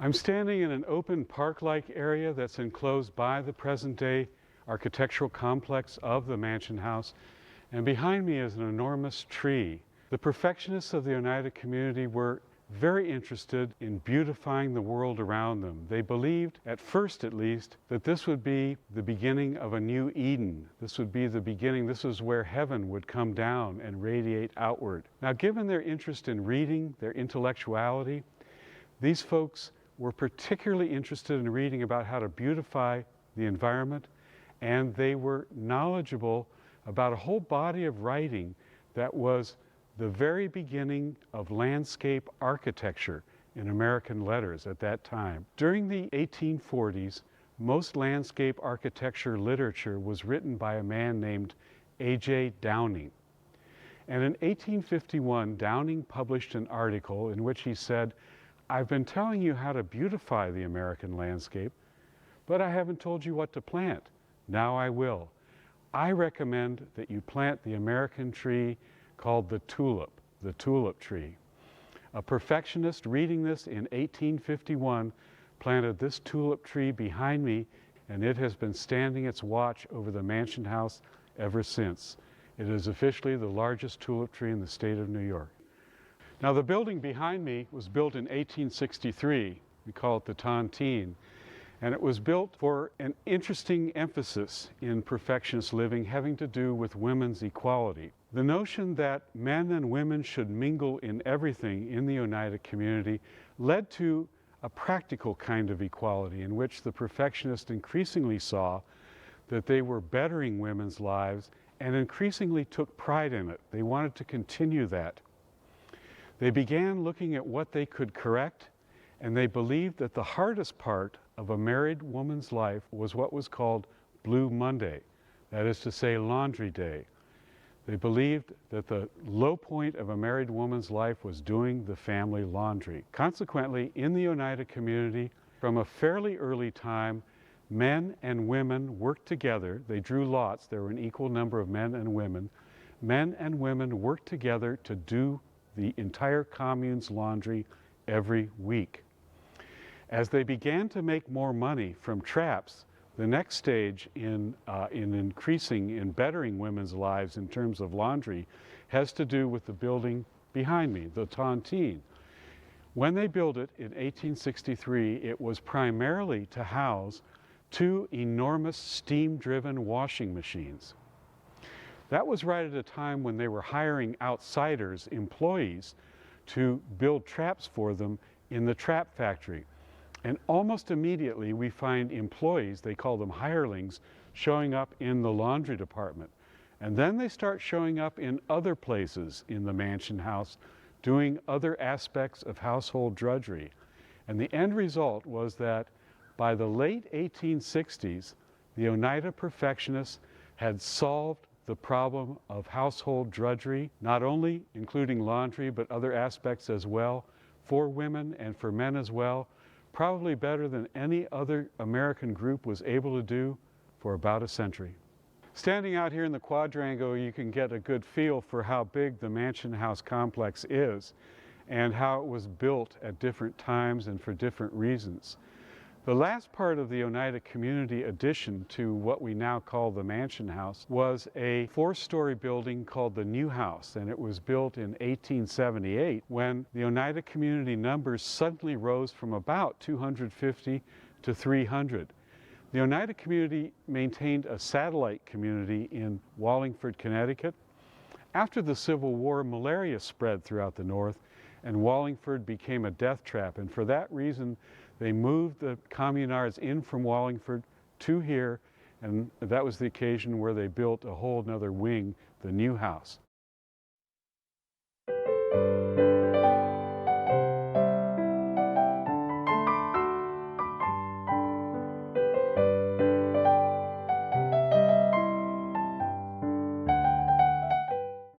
I'm standing in an open park-like area that's enclosed by the present-day architectural complex of the mansion house, and behind me is an enormous tree. The perfectionists of the Oneida community were very interested in beautifying the world around them. They believed, at first at least, that this would be the beginning of a new Eden. This would be the beginning, this was where heaven would come down and radiate outward. Now, given their interest in reading, their intellectuality, these folks were particularly interested in reading about how to beautify the environment, and they were knowledgeable about a whole body of writing that was the very beginning of landscape architecture in American letters at that time. During the 1840s, most landscape architecture literature was written by a man named A.J. Downing. And in 1851, Downing published an article in which he said, "I've been telling you how to beautify the American landscape, but I haven't told you what to plant. Now I will. I recommend that you plant the American tree called the tulip tree." A perfectionist reading this in 1851 planted this tulip tree behind me, and it has been standing its watch over the mansion house ever since. It is officially the largest tulip tree in the state of New York. Now, the building behind me was built in 1863. We call it the Tontine. And it was built for an interesting emphasis in perfectionist living having to do with women's equality. The notion that men and women should mingle in everything in the Oneida community led to a practical kind of equality in which the perfectionists increasingly saw that they were bettering women's lives and increasingly took pride in it. They wanted to continue that. They began looking at what they could correct, and they believed that the hardest part of a married woman's life was what was called Blue Monday, that is to say, laundry day. They believed that the low point of a married woman's life was doing the family laundry. Consequently, in the Oneida community, from a fairly early time, men and women worked together. They drew lots. There were an equal number of men and women. Men and women worked together to do the entire commune's laundry every week. As they began to make more money from traps, the next stage in bettering women's lives in terms of laundry has to do with the building behind me, the Tontine. When they built it in 1863, it was primarily to house two enormous steam-driven washing machines. That was right at a time when they were hiring outsiders, employees, to build traps for them in the trap factory. And almost immediately we find employees, they call them hirelings, showing up in the laundry department. And then they start showing up in other places in the mansion house, doing other aspects of household drudgery. And the end result was that by the late 1860s, the Oneida perfectionists had solved the problem of household drudgery, not only including laundry, but other aspects as well, for women and for men as well, probably better than any other American group was able to do for about a century. Standing out here in the quadrangle, you can get a good feel for how big the mansion house complex is and how it was built at different times and for different reasons. The last part of the Oneida community addition to what we now call the mansion house was a four-story building called the New House, and it was built in 1878 when the Oneida community numbers suddenly rose from about 250 to 300. The Oneida community maintained a satellite community in Wallingford, Connecticut. After the Civil War, malaria spread throughout the North, and Wallingford became a death trap, and for that reason they moved the communards in from Wallingford to here, and that was the occasion where they built a whole nother wing, the New House.